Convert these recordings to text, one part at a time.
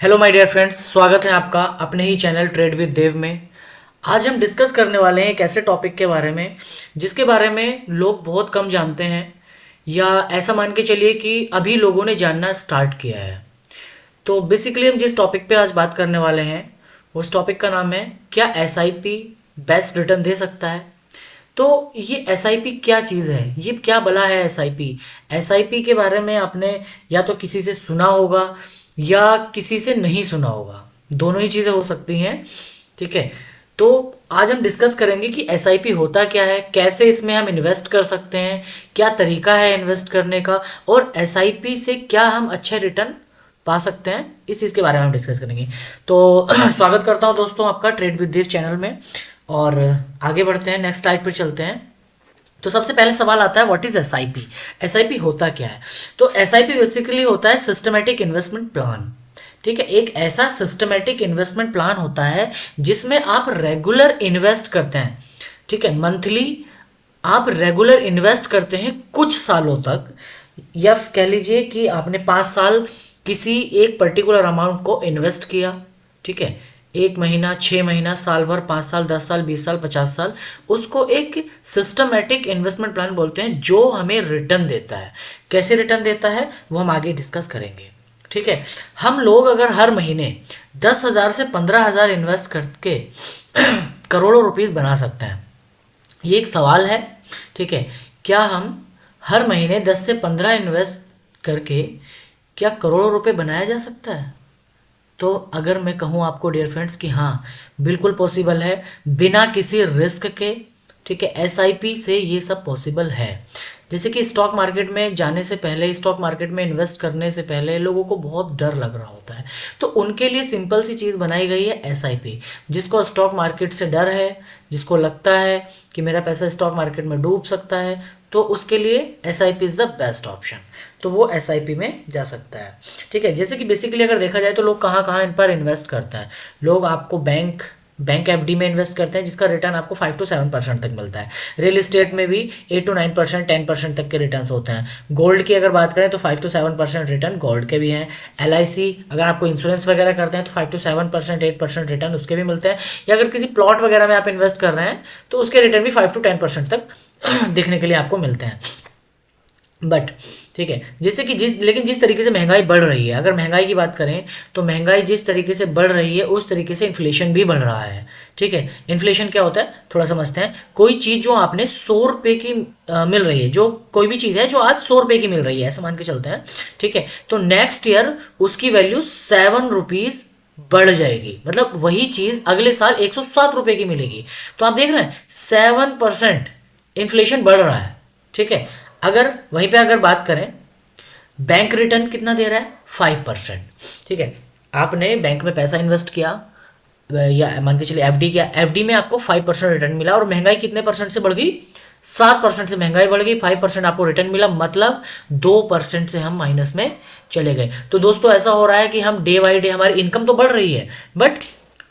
Hello my dear friends, स्वागत है आपका अपने ही चैनल ट्रेड विद देव में। आज हम डिस्कस करने वाले हैं एक ऐसे टॉपिक के बारे में जिसके बारे में लोग बहुत कम जानते हैं, या ऐसा मान के चलिए कि अभी लोगों ने जानना स्टार्ट किया है। तो बेसिकली हम जिस टॉपिक पे आज बात करने वाले हैं उस टॉपिक का नाम है, क्या एसआईपी बेस्ट रिटर्न दे सकता है। तो ये एसआईपी क्या चीज़ है, ये क्या भला है एसआईपी। एसआईपी के बारे में आपने या तो किसी से सुना होगा या किसी से नहीं सुना होगा, दोनों ही चीज़ें हो सकती हैं। ठीक है, तो आज हम डिस्कस करेंगे कि एसआईपी होता क्या है, कैसे इसमें हम इन्वेस्ट कर सकते हैं, क्या तरीका है इन्वेस्ट करने का, और एसआईपी से क्या हम अच्छे रिटर्न पा सकते हैं, इस चीज़ के बारे में हम डिस्कस करेंगे। तो स्वागत करता हूं दोस्तों आपका ट्रेड विद देव चैनल में, और आगे बढ़ते हैं, नेक्स्ट स्लाइड पर चलते हैं। तो सबसे पहले सवाल आता है, व्हाट इज एसआईपी। एसआईपी होता क्या है। तो एसआईपी बेसिकली होता है सिस्टमेटिक इन्वेस्टमेंट प्लान। ठीक है, एक ऐसा सिस्टमेटिक इन्वेस्टमेंट प्लान होता है जिसमें आप रेगुलर इन्वेस्ट करते हैं। ठीक है, मंथली आप रेगुलर इन्वेस्ट करते हैं कुछ सालों तक, या कह लीजिए कि आपने 5 साल किसी एक पर्टिकुलर अमाउंट को इन्वेस्ट किया। ठीक है, 1 महीना, 6 महीना, साल भर, 5 साल, 10 साल, 20 साल, 50 साल, उसको एक सिस्टमेटिक इन्वेस्टमेंट प्लान बोलते हैं जो हमें रिटर्न देता है। कैसे रिटर्न देता है वो हम आगे डिस्कस करेंगे। ठीक है, हम लोग अगर हर महीने 10,000 से 15,000 इन्वेस्ट करके करोड़ों रुपीस बना सकते हैं, ये एक सवाल है। ठीक है, क्या हम हर महीने 10 से 15 इन्वेस्ट करके क्या करोड़ों रुपए बनाया जा सकता है। तो अगर मैं कहूँ आपको डियर फ्रेंड्स कि हाँ, बिल्कुल पॉसिबल है, बिना किसी रिस्क के। ठीक है, एसआईपी से ये सब पॉसिबल है। जैसे कि स्टॉक मार्केट में जाने से पहले, स्टॉक मार्केट में इन्वेस्ट करने से पहले लोगों को बहुत डर लग रहा होता है, तो उनके लिए सिंपल सी चीज़ बनाई गई है एसआईपी। जिसको स्टॉक मार्केट से डर है, जिसको लगता है कि मेरा पैसा स्टॉक मार्केट में डूब सकता है, तो उसके लिए SIP is the best option. तो वो एसआईपी में जा सकता है। ठीक है, जैसे कि बेसिकली अगर देखा जाए तो लोग कहाँ कहाँ इन पर इन्वेस्ट करते हैं। लोग आपको बैंक एफडी में इन्वेस्ट करते हैं जिसका रिटर्न आपको 5 to 7% तक मिलता है। रियल इस्टेट में भी 8 to 9%, 10% तक के रिटर्न्स होते हैं। गोल्ड की अगर बात करें तो 5 to 7% रिटर्न गोल्ड के भी हैं। एलआईसी, अगर आपको इंश्योरेंस वगैरह करते हैं तो 5 to 7%, 8% रिटर्न उसके भी मिलते हैं। या अगर किसी प्लॉट वगैरह में आप इन्वेस्ट कर रहे हैं तो उसके रिटर्न भी 5 to 10% तक देखने के लिए आपको मिलते हैं। बट ठीक है, जैसे कि लेकिन जिस तरीके से महंगाई बढ़ रही है, अगर महंगाई की बात करें तो महंगाई जिस तरीके से बढ़ रही है उस तरीके से इन्फ्लेशन भी बढ़ रहा है। ठीक है, इन्फ्लेशन क्या होता है थोड़ा समझते हैं। कोई चीज़ जो आपने 100 रुपये की मिल रही है, जो कोई भी चीज़ है जो आज 100 रुपये की मिल रही है, ऐसा मान के चलते हैं। ठीक है, तो नेक्स्ट ईयर उसकी वैल्यू 7 रुपीज़ बढ़ जाएगी, मतलब वही चीज़ अगले साल 107 रुपये की मिलेगी। तो आप देख रहे हैं 7% इन्फ्लेशन बढ़ रहा है। ठीक है, अगर वहीं पे अगर बात करें, बैंक रिटर्न कितना दे रहा है, 5%। ठीक है, आपने बैंक में पैसा इन्वेस्ट किया, या मान के चलिए एफडी किया, एफडी में आपको 5% रिटर्न मिला, और महंगाई कितने परसेंट से बढ़ गई, 7% से महंगाई बढ़ गई, 5% आपको रिटर्न मिला, मतलब 2% से हम माइनस में चले गए। तो दोस्तों ऐसा हो रहा है कि हम डे बाई डे, हमारी इनकम तो बढ़ रही है बट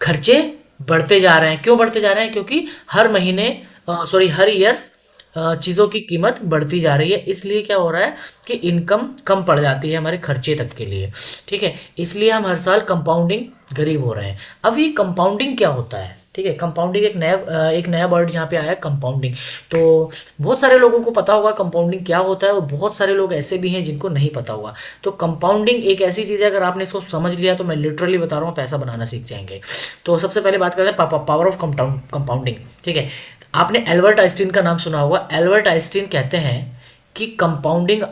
खर्चे बढ़ते जा रहे हैं। क्यों बढ़ते जा रहे हैं, क्योंकि हर महीने हर ईयर्स चीज़ों की कीमत बढ़ती जा रही है, इसलिए क्या हो रहा है कि इनकम कम पड़ जाती है हमारे खर्चे तक के लिए। ठीक है, इसलिए हम हर साल कंपाउंडिंग गरीब हो रहे हैं। अब ये कंपाउंडिंग क्या होता है। ठीक है, कंपाउंडिंग एक नया वर्ड यहाँ पे आया है, कंपाउंडिंग। तो बहुत सारे लोगों को पता होगा कंपाउंडिंग क्या होता है, और बहुत सारे लोग ऐसे भी हैं जिनको नहीं पता होगा। तो कंपाउंडिंग एक ऐसी चीज़ है, अगर आपने इसको समझ लिया तो मैं लिटरली बता रहा हूँ पैसा बनाना सीख जाएंगे। तो सबसे पहले बात करते हैं पावर ऑफ कंपाउंडिंग। ठीक है, आपने एल्बर्ट आइंस्टीन का नाम सुना होगा। एल्बर्ट आइंस्टीन कहते हैं कि कंपाउंडिंग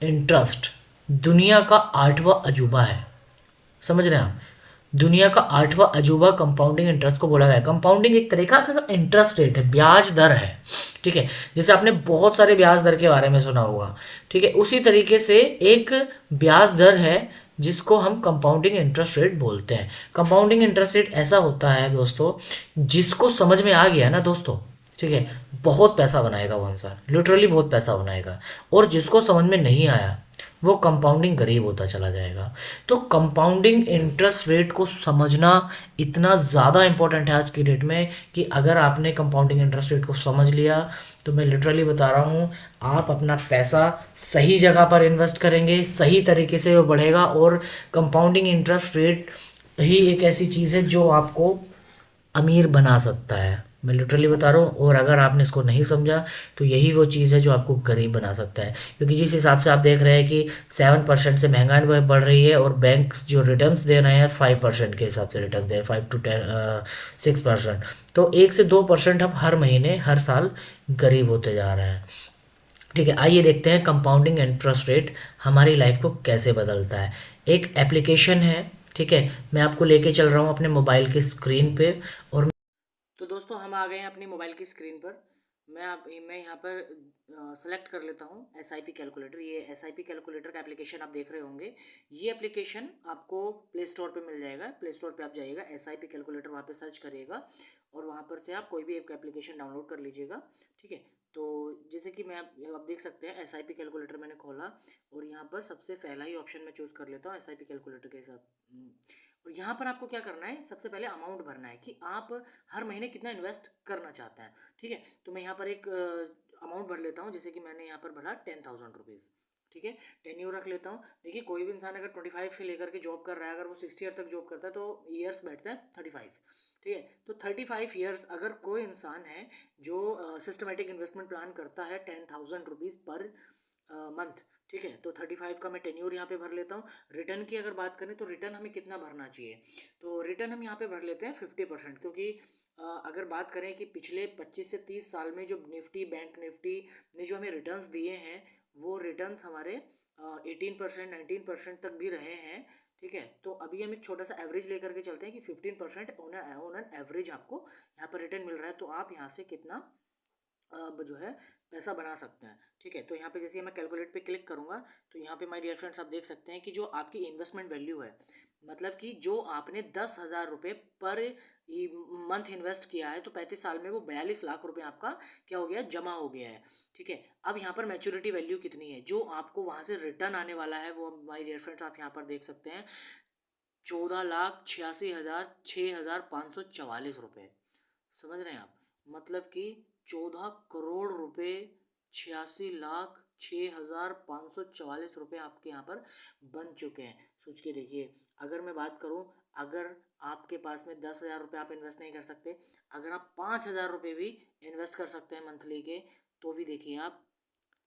इंटरेस्ट दुनिया का 8वां अजूबा है। समझ रहे हैं आप, दुनिया का 8वां अजूबा कंपाउंडिंग इंटरेस्ट को बोला गया है। कंपाउंडिंग एक तरीका का इंटरेस्ट रेट है, ब्याज दर है। ठीक है, जैसे आपने बहुत सारे ब्याज दर के बारे में सुना होगा। ठीक है, उसी तरीके से एक ब्याज दर है जिसको हम कंपाउंडिंग इंटरेस्ट रेट बोलते हैं। कंपाउंडिंग इंटरेस्ट रेट ऐसा होता है दोस्तों, जिसको समझ में आ गया ना दोस्तों, ठीक है, बहुत पैसा बनाएगा वो इंसान, लिटरली बहुत पैसा बनाएगा। और जिसको समझ में नहीं आया वो कंपाउंडिंग गरीब होता चला जाएगा। तो कंपाउंडिंग इंटरेस्ट रेट को समझना इतना ज़्यादा इंपॉर्टेंट है आज की डेट में, कि अगर आपने कंपाउंडिंग इंटरेस्ट रेट को समझ लिया तो मैं लिटरली बता रहा हूँ, आप अपना पैसा सही जगह पर इन्वेस्ट करेंगे, सही तरीके से वो बढ़ेगा। और कंपाउंडिंग इंटरेस्ट रेट ही एक ऐसी चीज़ है जो आपको अमीर बना सकता है। मैं लिटरली बता रहा हूँ, और अगर आपने इसको नहीं समझा तो यही वो चीज़ है जो आपको गरीब बना सकता है। क्योंकि जिस हिसाब से आप देख रहे हैं कि 7% से महंगाई बढ़ रही है, और बैंक जो रिटर्न्स दे रहे हैं 5% के हिसाब से रिटर्न दे रहे हैं, 5 to 6%। तो 1 से 2% हम हर महीने हर साल गरीब होते जा रहे हैं। ठीक है, आइए देखते हैं कंपाउंडिंग इंटरेस्ट रेट हमारी लाइफ को कैसे बदलता है। एक एप्लीकेशन है, ठीक है, मैं आपको लेके चल रहा हूँ अपने मोबाइल की स्क्रीन पे। और तो दोस्तों हम आ गए हैं अपनी मोबाइल की स्क्रीन पर। मैं यहाँ पर सेलेक्ट कर लेता हूँ एस आई पी कैलकुलेटर। ये एस आई पी कैलकुलेटर का एप्लीकेशन आप देख रहे होंगे। ये एप्लीकेशन आपको प्ले स्टोर पे मिल जाएगा। प्ले स्टोर पे आप जाइएगा, एस आई पी कैलकुलेटर वहाँ पे सर्च करिएगा, और वहाँ पर से आप कोई भी एक एप्लीकेशन डाउनलोड कर लीजिएगा। ठीक है, तो जैसे कि मैं आप देख सकते हैं एस आई पी कैलकुलेटर मैंने खोला, और यहाँ पर सबसे पहला ही ऑप्शन मैं चूज़ कर लेता हूँ एस आई पी कैलकुलेटर के साथ। और यहाँ पर आपको क्या करना है, सबसे पहले अमाउंट भरना है कि आप हर महीने कितना इन्वेस्ट करना चाहते हैं। ठीक है, तो मैं यहाँ पर एक अमाउंट भर लेता हूँ, जैसे कि मैंने यहाँ पर भरा 10,000 रुपीज़। ठीक है, टेन्योर रख लेता हूँ। देखिए कोई भी इंसान अगर 25 से लेकर के जॉब कर रहा है, अगर वो 60 ईयर तक जॉब करता है तो ईयर्स बैठते हैं 35। ठीक है, तो 35 ईयर्स अगर कोई इंसान है जो सिस्टमेटिक इन्वेस्टमेंट प्लान करता है 10,000 रुपीज़ पर मंथ। ठीक है, तो 35 का मैं टेन्योर यहाँ पे भर लेता हूँ। रिटर्न की अगर बात करें तो रिटर्न हमें कितना भरना चाहिए, तो रिटर्न हम यहाँ पे भर लेते हैं 50%। क्योंकि अगर बात करें कि पिछले 25 से 30 साल में जो निफ्टी, बैंक निफ्टी ने जो हमें रिटर्न्स दिए हैं, वो रिटर्न्स हमारे 18%, 19% तक भी रहे हैं। ठीक है, तो अभी हम एक छोटा सा एवरेज लेकर के चलते हैं कि 15% ऑन एन एवरेज आपको यहाँ पर रिटर्न मिल रहा है। तो आप यहाँ से कितना जो है पैसा बना सकते हैं। ठीक है, तो यहाँ पे जैसे मैं कैलकुलेट पे क्लिक करूँगा, तो यहाँ पे माय डियर फ्रेंड्स आप देख सकते हैं कि जो आपकी इन्वेस्टमेंट वैल्यू है, मतलब कि जो आपने 10,000 रुपये पर मंथ इन्वेस्ट किया है, तो 35 साल में वो 42 लाख रुपए आपका क्या हो गया, जमा हो गया है। ठीक है, अब यहाँ पर मैच्योरिटी वैल्यू कितनी है, जो आपको वहाँ से रिटर्न आने वाला है, वो माय डियर फ्रेंड्स आप यहाँ पर देख सकते हैं, 14,86,0544 रुपये। समझ रहे हैं आप, मतलब कि 14 करोड़ रुपए, 86,06,544 रुपये आपके यहाँ पर बन चुके हैं। सोच के देखिए, अगर मैं बात करूँ, अगर आपके पास में 10,000 रुपये आप इन्वेस्ट नहीं कर सकते, अगर आप 5,000 रुपये भी इन्वेस्ट कर सकते हैं मंथली के, तो भी देखिए आप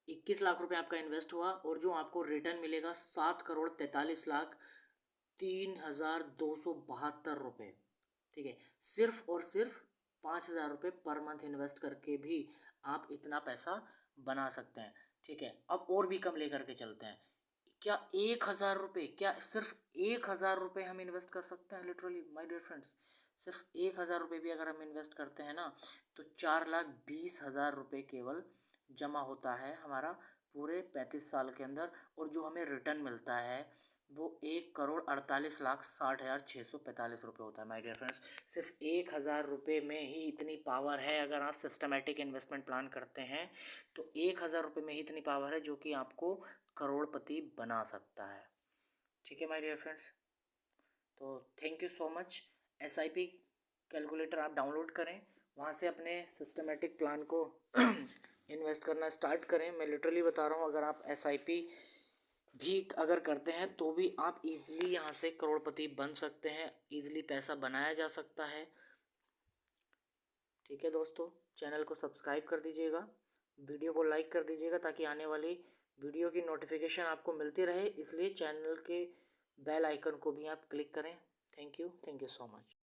21 लाख रुपए आपका इन्वेस्ट हुआ, और जो आपको रिटर्न मिलेगा 7,43,03,272 रुपये। ठीक है, सिर्फ और सिर्फ 5,000 रुपये पर मंथ इन्वेस्ट करके भी आप इतना पैसा बना सकते हैं। ठीक है, अब और भी कम लेकर के चलते हैं। क्या 1,000 रुपये, क्या सिर्फ 1,000 रुपये हम इन्वेस्ट कर सकते हैं? लिटरली माय डियर फ्रेंड्स, सिर्फ 1,000 रुपये भी अगर हम इन्वेस्ट करते हैं ना, तो 4,20,000 रुपये केवल जमा होता है हमारा पूरे 35 साल के अंदर। और जो हमें रिटर्न मिलता है वो 1,48,60,645 रुपये होता है माय डियर फ्रेंड्स। सिर्फ 1,000 रुपये में ही इतनी पावर है। अगर आप सिस्टमेटिक इन्वेस्टमेंट प्लान करते हैं तो 1,000 रुपये में ही इतनी पावर है जो कि आपको करोड़पति बना सकता है। ठीक है माय डियर फ्रेंड्स, तो thank you so much. S I P calculator आप डाउनलोड करें, वहाँ से अपने सिस्टमेटिक प्लान को इन्वेस्ट करना स्टार्ट करें। मैं लिटरली बता रहा हूँ, अगर आप एस आई पी भी अगर करते हैं तो भी आप इजीली यहाँ से करोड़पति बन सकते हैं, इजीली पैसा बनाया जा सकता है। ठीक है दोस्तों, चैनल को सब्सक्राइब कर दीजिएगा, वीडियो को लाइक कर दीजिएगा, ताकि आने वाली वीडियो की नोटिफिकेशन आपको मिलती रहे। इसलिए चैनल के बेल आइकन को भी आप क्लिक करें। Thank you so much.